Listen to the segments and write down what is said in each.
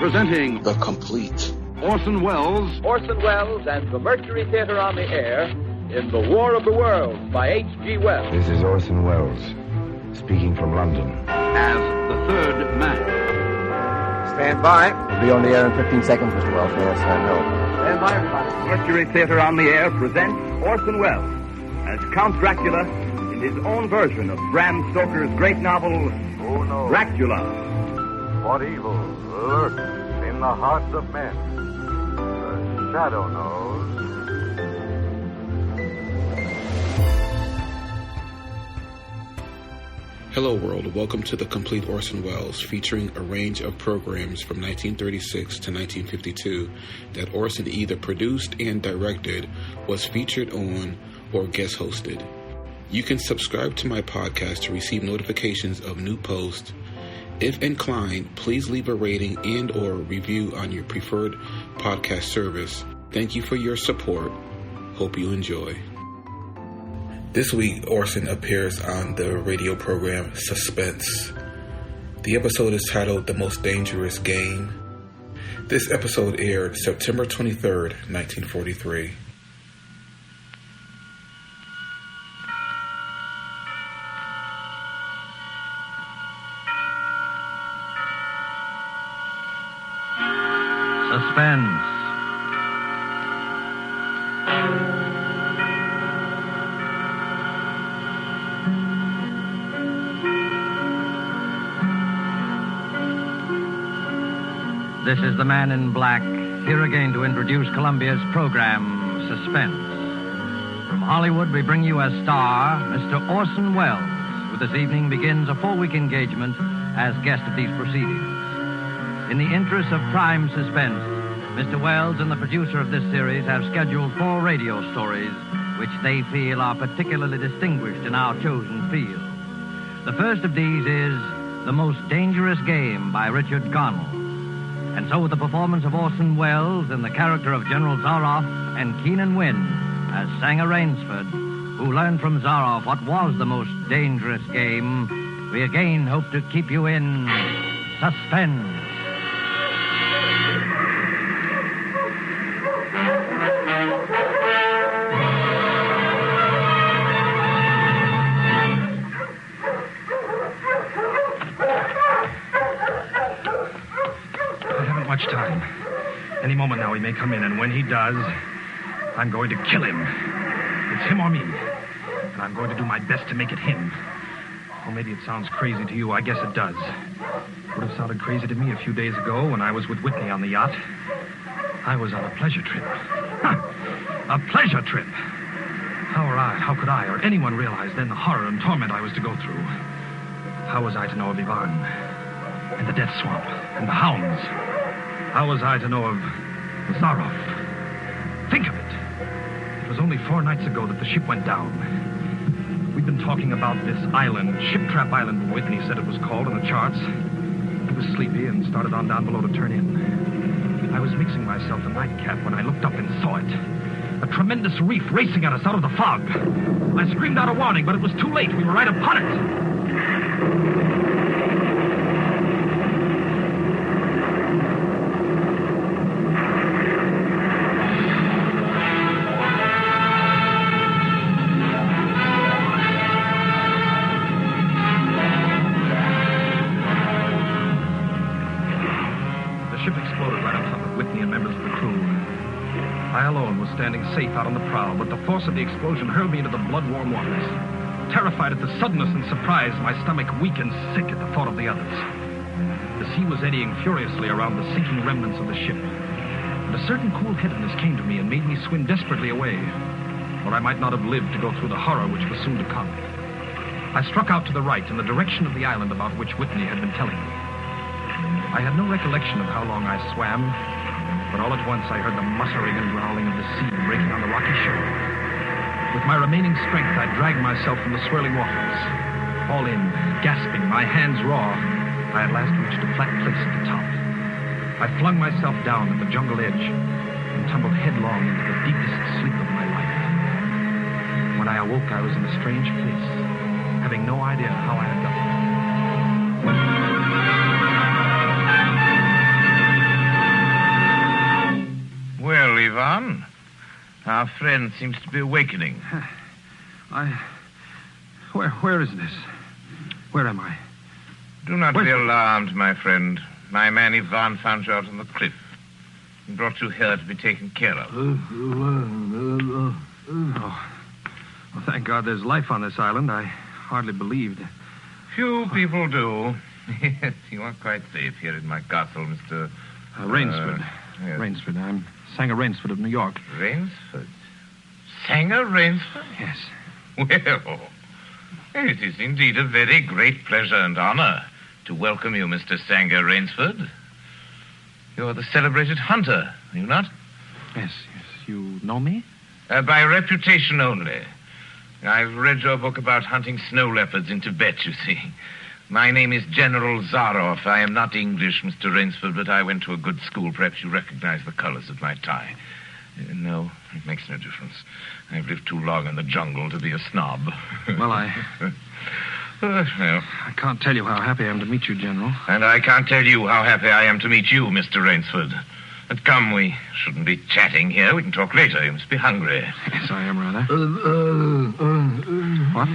Presenting The Complete Orson Wells and the Mercury Theater on the Air in The War of the Worlds by H.G. Wells. This is Orson Wells, speaking from London. as the third man. Stand by. We'll be on the air in 15 seconds, Mr. Wells. Yes, I know. Stand by, everybody. Mercury Theater on the Air presents Orson Wells as Count Dracula in his own version of Bram Stoker's great novel, Who knows Dracula. what evil lurks in the hearts of men? The shadow knows. Hello world, welcome to The Complete Orson Wells, featuring a range of programs from 1936 to 1952 that Orson either produced and directed, was featured on, or guest hosted. You can subscribe to my podcast to receive notifications of new posts. If inclined, please leave a rating and or review on your preferred podcast service. Thank you for your support. Hope you enjoy. This week, Orson appears on the radio program Suspense. The episode is titled The Most Dangerous Game. This episode aired September 23rd, 1943. Suspense. This is the Man in Black, here again to introduce Columbia's program, Suspense. From Hollywood, we bring you as star, Mr. Orson Wells, who this evening begins a 4-week engagement as guest of these proceedings. In the interest of prime suspense, Mr. Wells and the producer of this series have scheduled 4 radio stories which they feel are particularly distinguished in our chosen field. The first of these is The Most Dangerous Game by Richard Connell. And so with the performance of Orson Wells in the character of General Zaroff and Keenan Wynn as Sanger Rainsford, who learned from Zaroff what was the most dangerous game, we again hope to keep you in suspense. Much time. Any moment now he may come in, and when he does, I'm going to kill him. It's him or me. And I'm going to do my best to make it him. Or maybe it sounds crazy to you. I guess it does. Would have sounded crazy to me a few days ago when I was with Whitney on the yacht. I was on a pleasure trip. A pleasure trip. How could I or anyone realize then the horror and torment I was to go through? How was I to know of Yvonne and the death swamp and the hounds? How was I to know of Zaroff? Think of it. It was only 4 nights ago that the ship went down. We'd been talking about this island, Ship Trap Island, Whitney said it was called on the charts. He was sleepy and started on down below to turn in. I was mixing myself a nightcap when I looked up and saw it. A tremendous reef racing at us out of the fog. I screamed out a warning, but it was too late. We were right upon it. Standing safe out on the prow, but the force of the explosion hurled me into the blood-warm waters. Terrified at the suddenness and surprise, my stomach weak and sick at the thought of the others. The sea was eddying furiously around the sinking remnants of the ship, and a certain cool-headedness came to me and made me swim desperately away, or I might not have lived to go through the horror which was soon to come. I struck out to the right in the direction of the island about which Whitney had been telling me. I had no recollection of how long I swam, but all at once I heard the muttering and growling of the sea breaking on the rocky shore. With my remaining strength, I dragged myself from the swirling waters. All in, gasping, my hands raw, I at last reached a flat place at the top. I flung myself down at the jungle edge and tumbled headlong into the deepest sleep of my life. When I awoke, I was in a strange place, having no idea how I had got there. Ivan. Our friend seems to be awakening. Where is this? Where am I? Do not be alarmed, my friend. My man Ivan found you out on the cliff and brought you here to be taken care of. Oh, well, thank God there's life on this island. I hardly believed. Few people do. Yes, you are quite safe here in my castle, Mr. Rainsford. Yes. Rainsford. I'm Sanger Rainsford of New York. Rainsford? Sanger Rainsford? Yes. Well, it is indeed a very great pleasure and honor to welcome you, Mr. Sanger Rainsford. You're the celebrated hunter, are you not? Yes. You know me? By reputation only. I've read your book about hunting snow leopards in Tibet, you see. My name is General Zaroff. I am not English, Mr. Rainsford, but I went to a good school. Perhaps you recognize the colors of my tie. No, it makes no difference. I've lived too long in the jungle to be a snob. Well, Well, I can't tell you how happy I am to meet you, General. and I can't tell you how happy I am to meet you, Mr. Rainsford. But come, we shouldn't be chatting here. We can talk later. You must be hungry. Yes, I am rather. What?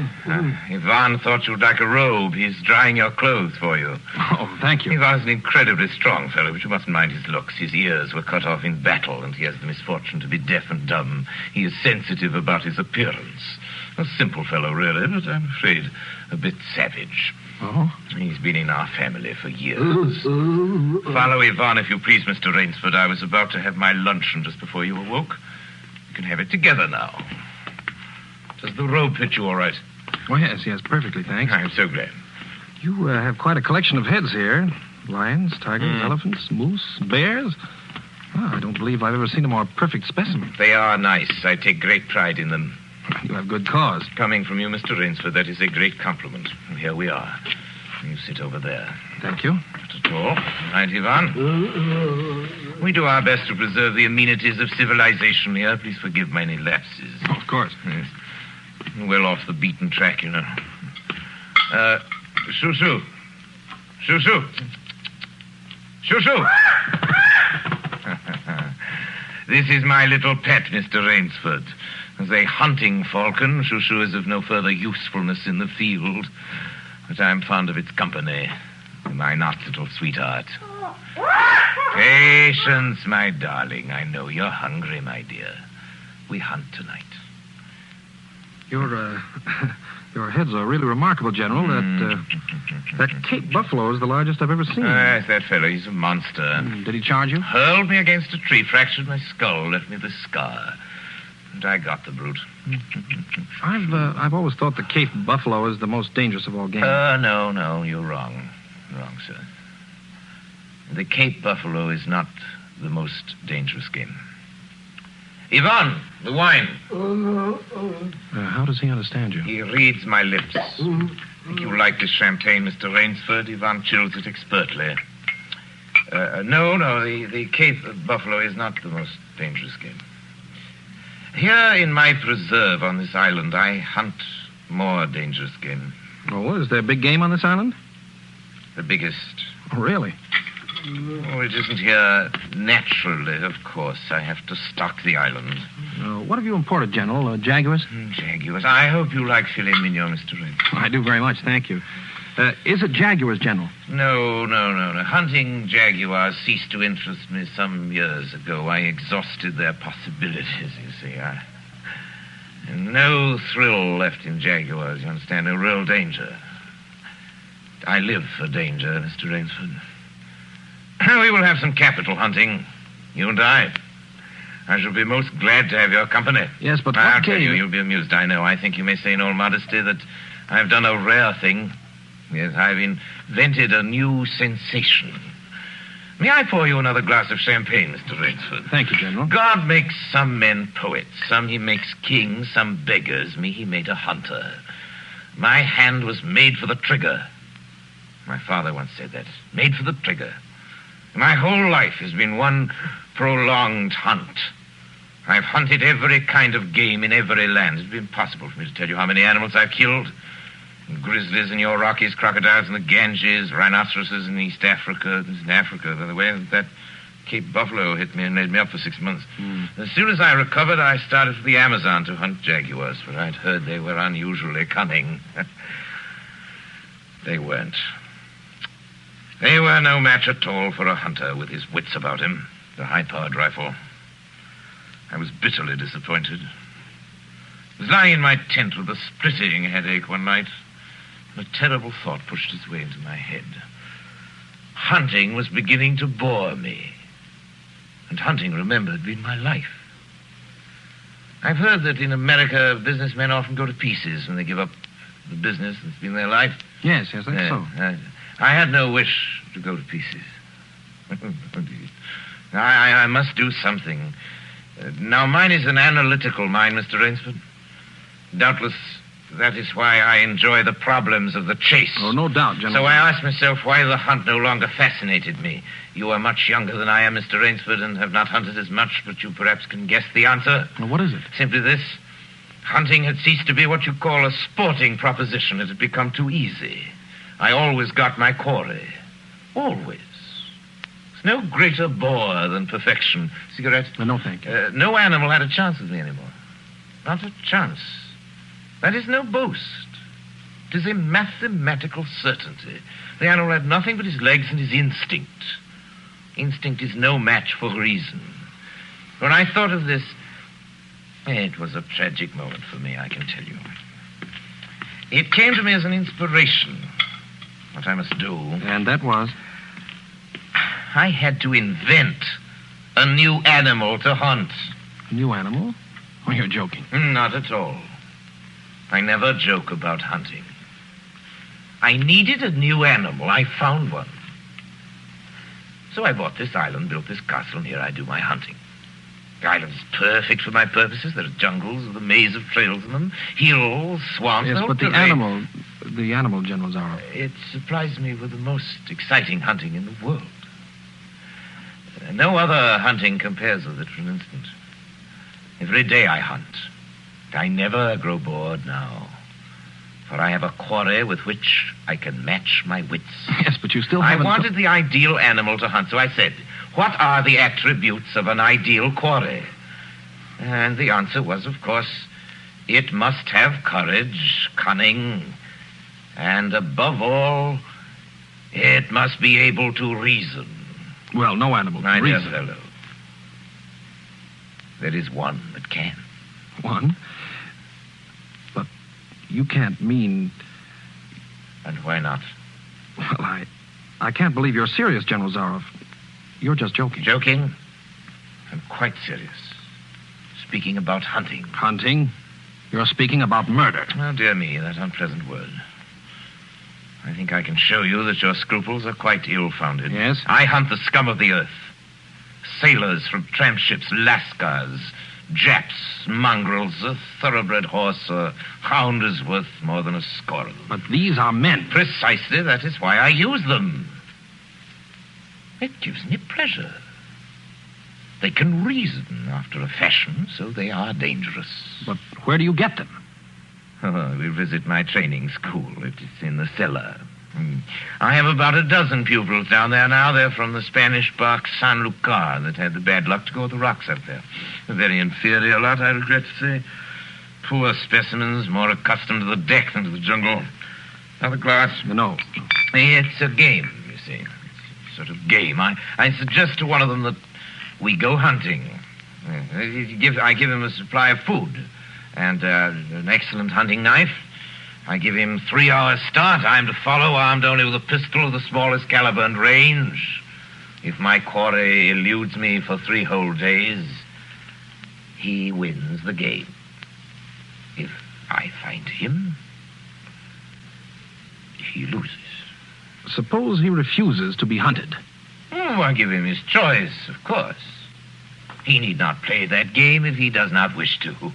Ivan thought you'd like a robe. He's drying your clothes for you. Oh, thank you. Ivan's an incredibly strong fellow, but you mustn't mind his looks. His ears were cut off in battle, and he has the misfortune to be deaf and dumb. He is sensitive about his appearance. A simple fellow, really, but I'm afraid a bit savage. Oh? He's been in our family for years. Follow Ivan, if you please, Mr. Rainsford. I was about to have my luncheon just before you awoke. You can have it together now. Does the robe fit you all right? Oh, yes, perfectly, thanks. I'm so glad. You have quite a collection of heads here. Lions, tigers, elephants, moose, bears. Oh, I don't believe I've ever seen a more perfect specimen. They are nice. I take great pride in them. You have good cause. Coming from you, Mr. Rainsford, that is a great compliment. And here we are. You sit over there. Thank you. Not at all. Right, Ivan? We do our best to preserve the amenities of civilization here. Please forgive my any lapses. Oh, of course. Yes. Well off the beaten track, you know. Shoo-shoo. Shoo-shoo. Shoo-shoo. This is my little pet, Mr. Rainsford. As a hunting falcon, Shoo-shoo is of no further usefulness in the field. But I'm fond of its company. Am I not, little sweetheart? Patience, my darling. I know you're hungry, my dear. We hunt tonight. Your heads are really remarkable, General. That Cape buffalo is the largest I've ever seen. Yes, that fellow. He's a monster. Did he charge you? Hurled me against a tree, fractured my skull, left me the scar. And I got the brute. I've always thought the Cape buffalo is the most dangerous of all game. No, you're wrong. Wrong, sir. The Cape buffalo is not the most dangerous game. Ivan, the wine. How does he understand you? He reads my lips. Think you like this champagne, Mr. Rainsford? Ivan chills it expertly. No, the Cape buffalo is not the most dangerous game. Here in my preserve on this island, I hunt more dangerous game. Oh, is there big game on this island? The biggest. Oh, really? Oh, it isn't here naturally, of course. I have to stock the island. What have you imported, General? Jaguars? Jaguars. I hope you like filet mignon, Mr. Rainsford. I do very much, thank you. Is it jaguars, General? No. Hunting jaguars ceased to interest me some years ago. I exhausted their possibilities, you see. No thrill left in jaguars, you understand? No real danger. I live for danger, Mr. Rainsford. We will have some capital hunting, you and I. I shall be most glad to have your company. Yes, but I'll what tell game? You'll be amused, I know. I think you may say in all modesty that I've done a rare thing. Yes, I've invented a new sensation. May I pour you another glass of champagne, Mr. Rainsford? Thank you, General. God makes some men poets. Some he makes kings, some beggars. Me he made a hunter. My hand was made for the trigger. My father once said that. Made for the trigger. My whole life has been one prolonged hunt. I've hunted every kind of game in every land. It'd be impossible for me to tell you how many animals I've killed. Grizzlies in your Rockies, crocodiles in the Ganges, rhinoceroses in East Africa. This is in Africa, by the way. That Cape Buffalo hit me and laid me up for 6 months. As soon as I recovered, I started for the Amazon to hunt jaguars, for I'd heard they were unusually cunning. They weren't. They were no match at all for a hunter with his wits about him, the high-powered rifle. I was bitterly disappointed. I was lying in my tent with a splitting headache one night, and a terrible thought pushed its way into my head. Hunting was beginning to bore me. And hunting, remember, had been my life. I've heard that in America, businessmen often go to pieces when they give up the business that's been their life. Yes, that's so. I had no wish to go to pieces. I must do something. Now, mine is an analytical mind, Mr. Rainsford. Doubtless, that is why I enjoy the problems of the chase. Oh, no doubt, General. So I asked myself why the hunt no longer fascinated me. You are much younger than I am, Mr. Rainsford, and have not hunted as much, but you perhaps can guess the answer. Well, what is it? Simply this. Hunting had ceased to be what you call a sporting proposition. It had become too easy. I always got my quarry. Always. It's no greater bore than perfection. Cigarette? No, thank you. No animal had a chance with me anymore. Not a chance. That is no boast. It is a mathematical certainty. The animal had nothing but his legs and his instinct. Instinct is no match for reason. When I thought of this, it was a tragic moment for me, I can tell you. It came to me as an inspiration, what I must do. And that was? I had to invent a new animal to hunt. A new animal? Oh, you're joking. Not at all. I never joke about hunting. I needed a new animal. I found one. So I bought this island, built this castle, and here I do my hunting. The island is perfect for my purposes. There are jungles with a maze of trails in them, hills, swamps. Yes, but the animal, General Zaroff. It supplies me with the most exciting hunting in the world. No other hunting compares with it for an instant. Every day I hunt. I never grow bored now, for I have a quarry with which I can match my wits. Yes, but you still haven't... I wanted the ideal animal to hunt, so I said, what are the attributes of an ideal quarry? And the answer was, of course, it must have courage, cunning, and above all, it must be able to reason. Well, no animal can reason. My dear fellow, there is one that can. One? But you can't mean... And why not? Well, I can't believe you're serious, General Zaroff. You're just joking. Joking? I'm quite serious. Speaking about hunting. Hunting? You're speaking about murder. Oh, dear me, that unpleasant word. I think I can show you that your scruples are quite ill-founded. Yes? I hunt the scum of the earth. Sailors from tramp ships, lascars, Japs, mongrels, a thoroughbred horse, a hound is worth more than a score of them. But these are men. Precisely, that is why I use them. It gives me pleasure. They can reason after a fashion, so they are dangerous. But where do you get them? Oh, we visit my training school. It is in the cellar. I have about a dozen pupils down there now. They're from the Spanish bark San Lucar that had the bad luck to go with the rocks up there. A very inferior lot, I regret to say. Poor specimens, more accustomed to the deck than to the jungle. Another glass? No. It's a game, you see. It's a sort of game. I suggest to one of them that we go hunting. I give him a supply of food and an excellent hunting knife. I give him 3 hours start. I'm to follow, armed only with a pistol of the smallest caliber and range. If my quarry eludes me for 3 whole days, he wins the game. If I find him, he loses. Suppose he refuses to be hunted. Oh, I give him his choice, of course. He need not play that game if he does not wish to.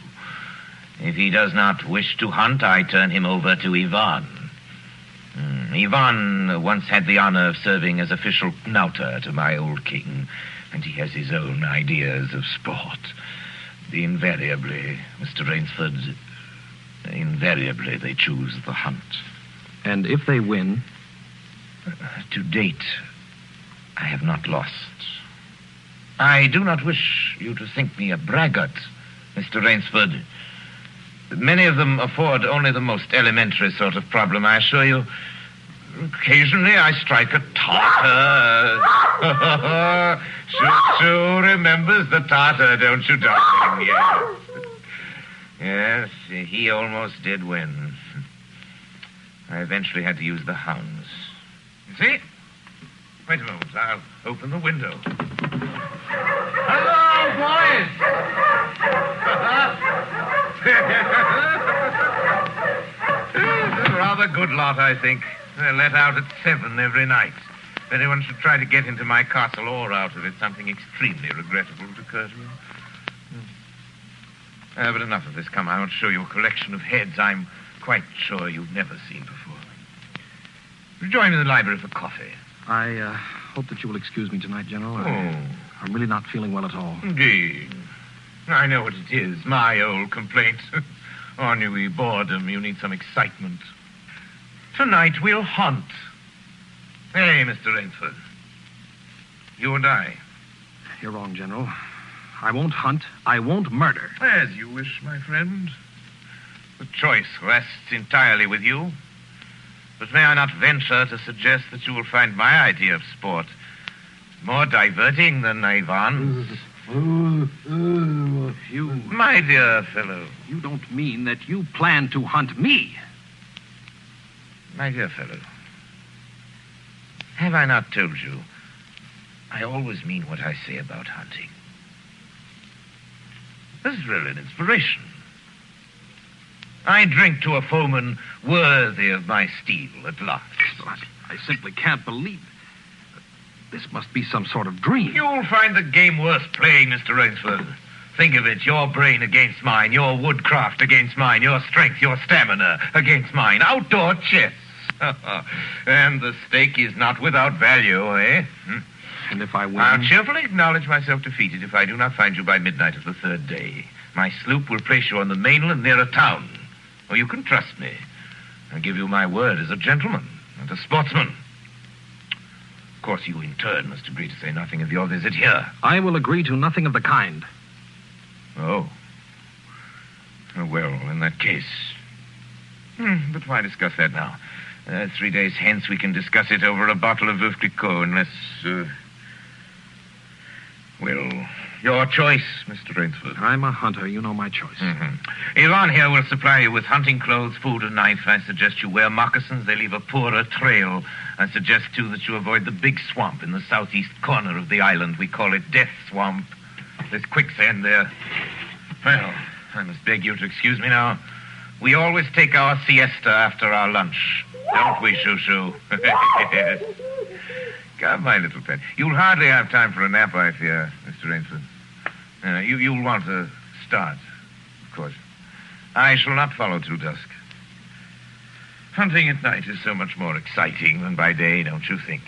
If he does not wish to hunt, I turn him over to Ivan. Ivan once had the honor of serving as official knouter to my old king, and he has his own ideas of sport. Invariably, Mr. Rainsford, invariably they choose the hunt. And if they win? To date, I have not lost. I do not wish you to think me a braggart, Mr. Rainsford. Many of them afford only the most elementary sort of problem, I assure you. Occasionally I strike a Tartar. Shoo remembers the Tartar, don't you, darling? Yes, he almost did win. I eventually had to use the hounds. You see? Wait a moment, I'll open the window. Hello, boys! A rather good lot, I think. They're let out at 7 every night. If anyone should try to get into my castle or out of it, something extremely regrettable would occur to me. But enough of this. Come, I want to show you a collection of heads I'm quite sure you've never seen before. Join me in the library for coffee. I hope that you will excuse me tonight, General. Oh. I'm really not feeling well at all. Indeed. I know what it is. My old complaint. Ennui, boredom. You need some excitement. Tonight we'll hunt. Hey, Mr. Rainsford. You and I. You're wrong, General. I won't hunt. I won't murder. As you wish, my friend. The choice rests entirely with you. But may I not venture to suggest that you will find my idea of sport more diverting than Ivan's? You... My dear fellow. You don't mean that you plan to hunt me? My dear fellow. Have I not told you? I always mean what I say about hunting. This is really an inspiration. I drink to a foeman worthy of my steel at last. I simply can't believe it. This must be some sort of dream. You'll find the game worth playing, Mr. Rainsford. Think of it, your brain against mine, your woodcraft against mine, your strength, your stamina against mine. Outdoor chess. And the stake is not without value, eh? And if I win? I'll cheerfully acknowledge myself defeated if I do not find you by midnight of the third day. My sloop will place you on the mainland near a town. Or you can trust me. I give you my word as a gentleman and a sportsman. Of course, you in turn must agree to say nothing of your visit here. I will agree to nothing of the kind. Oh. Well, in that case. But why discuss that now? 3 days hence we can discuss it over a bottle of Veuve Clicquot, unless... Well, your choice, Mr. Rainsford. I'm a hunter. You know my choice. Ivan here will supply you with hunting clothes, food, and knife. I suggest you wear moccasins. They leave a poorer trail. I suggest, too, that you avoid the big swamp in the southeast corner of the island. We call it Death Swamp. There's quicksand there. Well, I must beg you to excuse me now. We always take our siesta after our lunch. Don't we, Shoo-Shoo? Yes. Come, my little pet. You'll hardly have time for a nap, I fear, Mr. Rainsford. You'll want to start, of course. I shall not follow till dusk. Hunting at night is so much more exciting than by day, don't you think?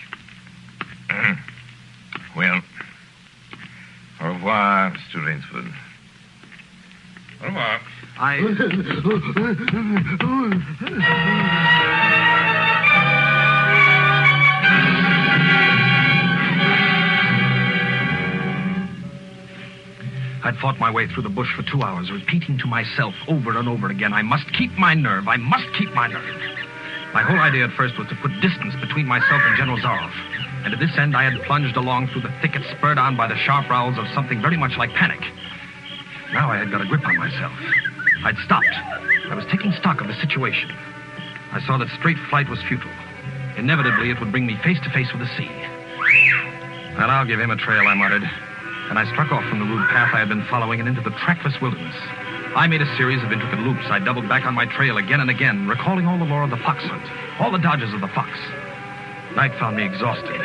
Well, au revoir, Mr. Rainsford. Au revoir. I'd fought my way through the bush for 2 hours, repeating to myself over and over again, I must keep my nerve. I must keep my nerve. My whole idea at first was to put distance between myself and General Zaroff. And to this end, I had plunged along through the thicket, spurred on by the sharp growls of something very much like panic. Now I had got a grip on myself. I'd stopped. I was taking stock of the situation. I saw that straight flight was futile. Inevitably, it would bring me face to face with the sea. Well, I'll give him a trail, I muttered. And I struck off from the rude path I had been following and into the trackless wilderness. I made a series of intricate loops. I doubled back on my trail again and again, recalling all the lore of the fox hunt, all the dodges of the fox. Night found me exhausted,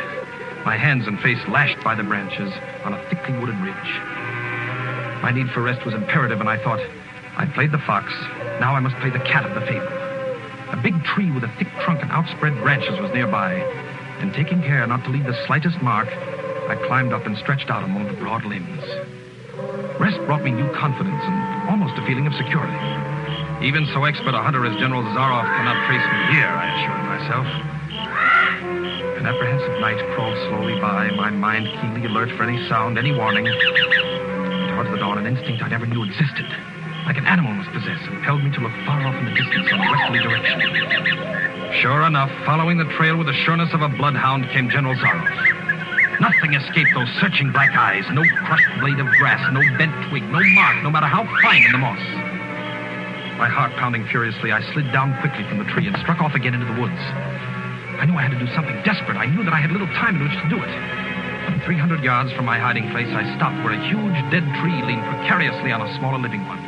my hands and face lashed by the branches on a thickly wooded ridge. My need for rest was imperative, and I thought, I'd played the fox, now I must play the cat of the fable. A big tree with a thick trunk and outspread branches was nearby, and taking care not to leave the slightest mark, I climbed up and stretched out among the broad limbs. Rest brought me new confidence and almost a feeling of security. Even so expert a hunter as General Zaroff cannot trace me here, I assured myself. And apprehensive night crawled slowly by, my mind keenly alert for any sound, any warning. And towards the dawn, an instinct I never knew existed, like an animal was possessed, impelled me to look far off in the distance in a westerly direction. Sure enough, following the trail with the sureness of a bloodhound came General Zaroff. Nothing escaped those searching black eyes. No crushed blade of grass, no bent twig, no mark, no matter how fine in the moss. My heart pounding furiously, I slid down quickly from the tree and struck off again into the woods. I knew I had to do something desperate. I knew that I had little time in which to do it. 300 yards from my hiding place, I stopped where a huge dead tree leaned precariously on a smaller living one.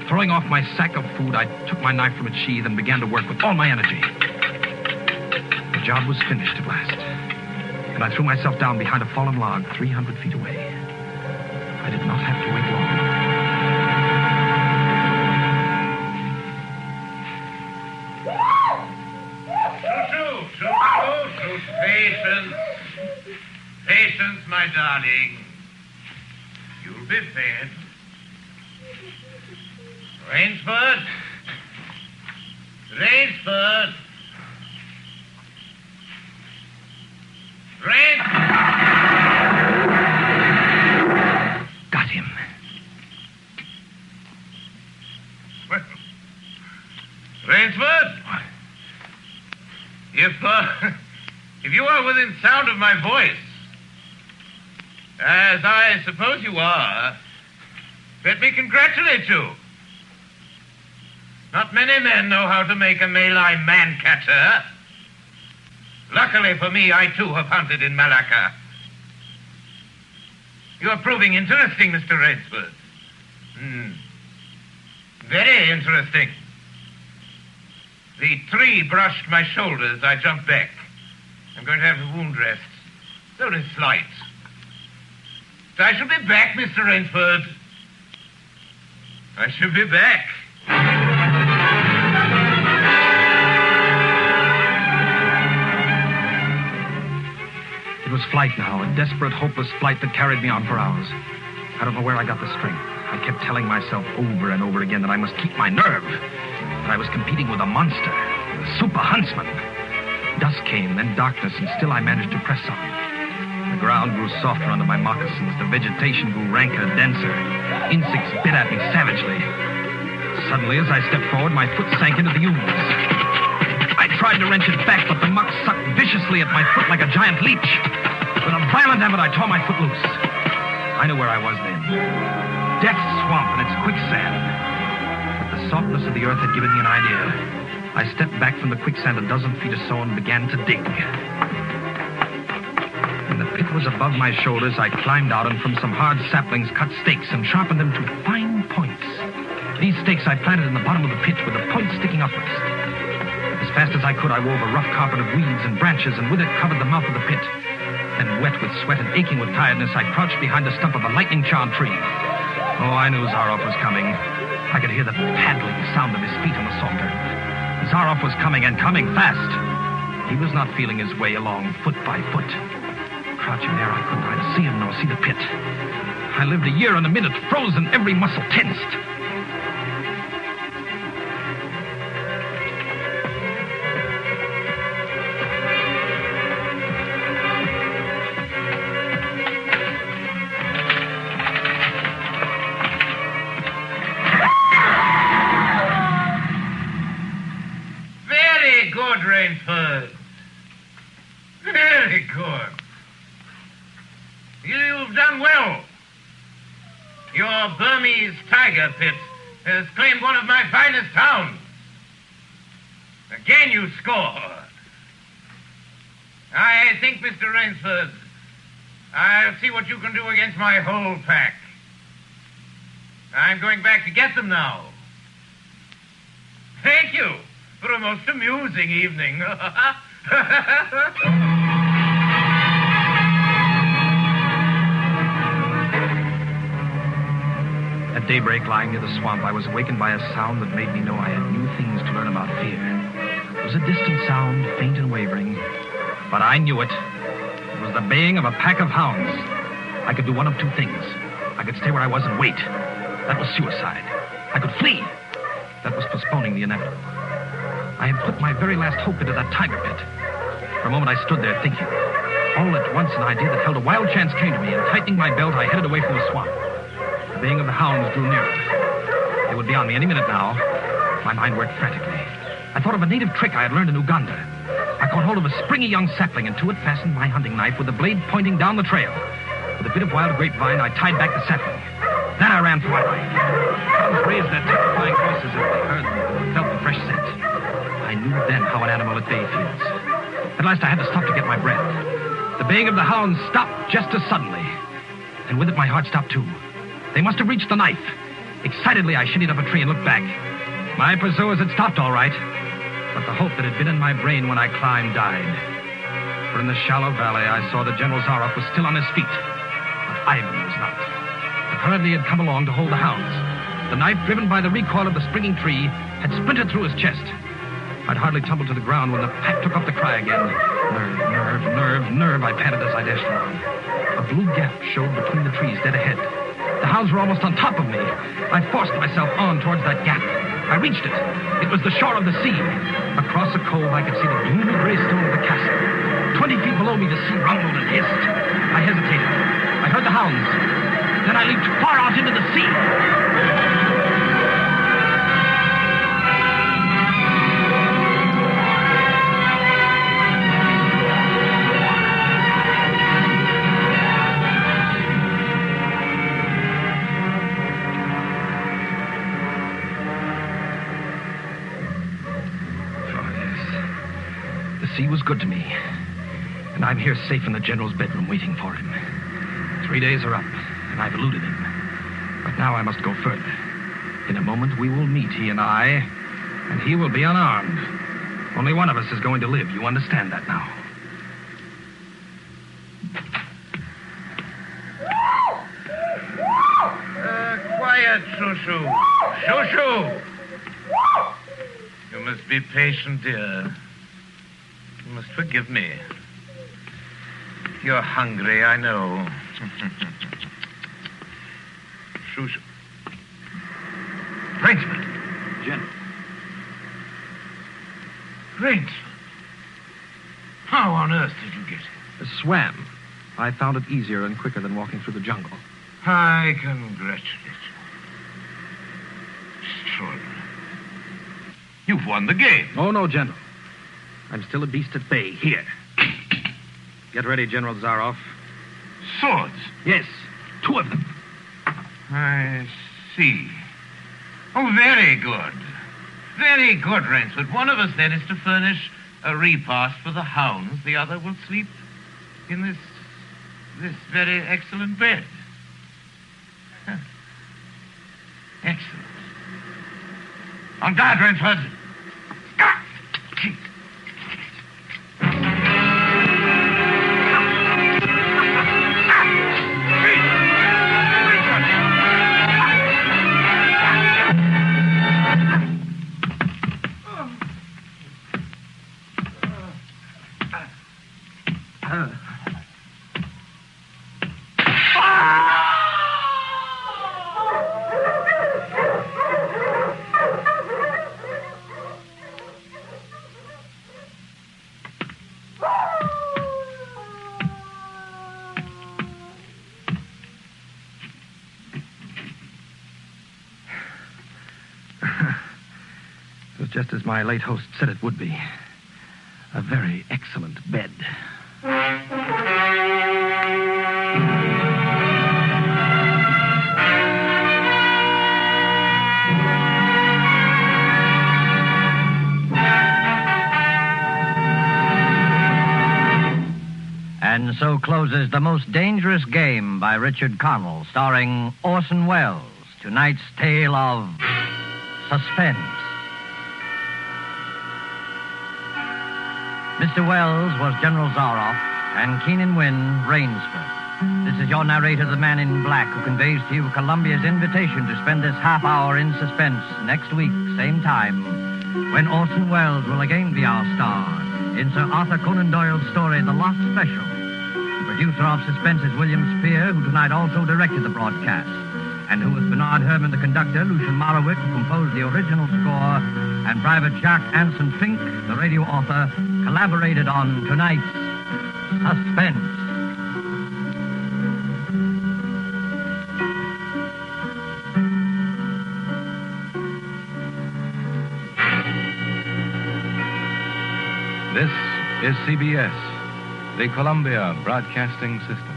Throwing off my sack of food, I took my knife from its sheath and began to work with all my energy. The job was finished at last. And I threw myself down behind a fallen log 300 feet away. I did not have to wait long. Patience. Patience, my darling. You'll be fed. Rainsford. Rainsford. Got him. Rainsford? What? If you are within sound of my voice, as I suppose you are, let me congratulate you. Not many men know how to make a Malay man-catcher. Luckily for me, I too have hunted in Malacca. You are proving interesting, Mr. Rainsford. Very interesting. The tree brushed my shoulders. I jumped back. I'm going to have the wound dressed. It's only slight. But I shall be back, Mr. Rainsford. I shall be back. It was flight now, a desperate, hopeless flight that carried me on for hours. I don't know where I got the strength. I kept telling myself over and over again that I must keep my nerve. That I was competing with a monster, a super huntsman. Dusk came, then darkness, and still I managed to press on. The ground grew softer under my moccasins. The vegetation grew ranker, denser. Insects bit at me savagely. Suddenly, as I stepped forward, my foot sank into the ooze. I tried to wrench it back, but the muck sucked viciously at my foot like a giant leech. With a violent effort, I tore my foot loose. I knew where I was then. Death's swamp and its quicksand. But the softness of the earth had given me an idea. I stepped back from the quicksand a dozen feet or so and began to dig. When the pit was above my shoulders, I climbed out and from some hard saplings cut stakes and sharpened them to fine points. These stakes I planted in the bottom of the pit with the points sticking upwards. As fast as I could, I wove a rough carpet of weeds and branches and with it covered the mouth of the pit. Then, wet with sweat and aching with tiredness, I crouched behind the stump of a lightning-charred tree. Oh, I knew Zaroff was coming. I could hear the paddling sound of his feet on the salter. Zaroff was coming, and coming fast. He was not feeling his way along foot by foot. Crouching there, I could neither see him nor see the pit. I lived a year and a minute, frozen, every muscle tensed. Rainsford. Very good. You've done well. Your Burmese tiger pit has claimed one of my finest hounds. Again you scored. I think, Mr. Rainsford, I'll see what you can do against my whole pack. I'm going back to get them now. Thank you for a most amusing evening. At daybreak, lying near the swamp, I was awakened by a sound that made me know I had new things to learn about fear. It was a distant sound, faint and wavering, but I knew it. It was the baying of a pack of hounds. I could do one of two things. I could stay where I was and wait. That was suicide. I could flee. That was postponing the inevitable. I had put my very last hope into that tiger pit. For a moment, I stood there thinking. All at once, an idea that held a wild chance came to me, and tightening my belt, I headed away from the swamp. The baying of the hounds drew nearer. They would be on me any minute now. My mind worked frantically. I thought of a native trick I had learned in Uganda. I caught hold of a springy young sapling, and to it fastened my hunting knife with the blade pointing down the trail. With a bit of wild grapevine, I tied back the sapling. Then I ran for my life. Hounds raised their terrifying voices as they heard and felt the fresh scent. I knew then how an animal at bay feels. At last I had to stop to get my breath. The baying of the hounds stopped just as suddenly. And with it, my heart stopped too. They must have reached the knife. Excitedly, I shinnied up a tree and looked back. My pursuers had stopped all right. But the hope that had been in my brain when I climbed died. For in the shallow valley, I saw that General Zaroff was still on his feet. But Ivan was not. Apparently, he had come along to hold the hounds. The knife, driven by the recoil of the springing tree, had splintered through his chest. I'd hardly tumbled to the ground when the pack took up the cry again. Nerve, nerve, nerve, nerve, I panted as I dashed along. A blue gap showed between the trees dead ahead. The hounds were almost on top of me. I forced myself on towards that gap. I reached it. It was the shore of the sea. Across the cove, I could see the gloomy gray stone of the castle. 20 feet below me, the sea rumbled and hissed. I hesitated. I heard the hounds. Then I leaped far out into the sea. The sea was good to me. And I'm here safe in the General's bedroom waiting for him. 3 days are up, and I've eluded him. But now I must go further. In a moment, we will meet, he and I, and he will be unarmed. Only one of us is going to live. You understand that now? Quiet, Shushu. Shushu! You must be patient, dear. You must forgive me. You're hungry, I know. Shushu. Rainsford. General. Rainsford. How on earth did you get here? Swam. I found it easier and quicker than walking through the jungle. I congratulate you. Extraordinary. You've won the game. Oh, no, General. I'm still a beast at bay. Here. Get ready, General Zaroff. Swords? Yes, 2 of them. I see. Oh, very good. Very good, Rainsford. One of us, then, is to furnish a repast for the hounds. The other will sleep in this very excellent bed. Huh. Excellent. On guard, Rainsford. Just as my late host said it would be. A very excellent bed. And so closes The Most Dangerous Game by Richard Connell, starring Orson Wells. Tonight's tale of Suspense. Mr. Wells was General Zaroff, and Keenan Wynn, Rainsford. This is your narrator, the man in black, who conveys to you Columbia's invitation to spend this half hour in suspense next week, same time, when Orson Wells will again be our star in Sir Arthur Conan Doyle's story, The Lost Special. The producer of Suspense is William Spear, who tonight also directed the broadcast, and who was Bernard Herrmann, the conductor, Lucian Morawick, who composed the original score, and Private Jacques Anson Fink, the radio author, collaborated on tonight's Suspense. This is CBS, the Columbia Broadcasting System.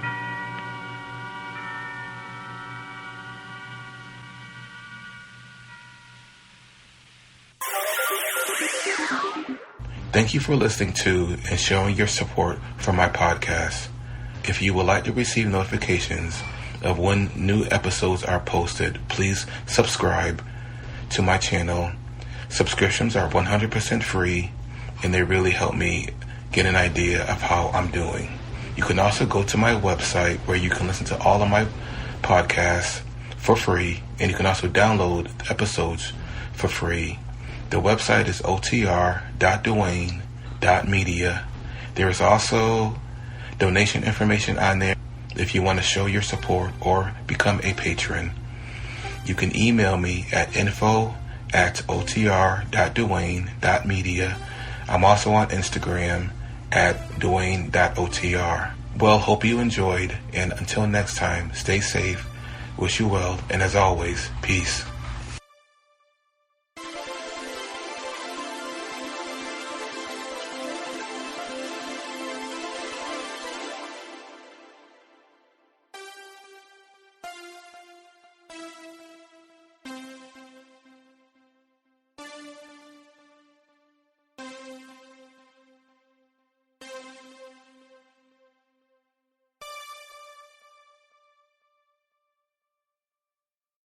Thank you for listening to and showing your support for my podcast. If you would like to receive notifications of when new episodes are posted, please subscribe to my channel. Subscriptions are 100% free, and they really help me get an idea of how I'm doing. You can also go to my website where you can listen to all of my podcasts for free, and you can also download episodes for free. The website is otr.duane.media. There is also donation information on there if you want to show your support or become a patron. You can email me at info@otr.duane.media. I'm also on Instagram at duane.otr. Well, hope you enjoyed, and until next time, stay safe, wish you well, and as always, peace.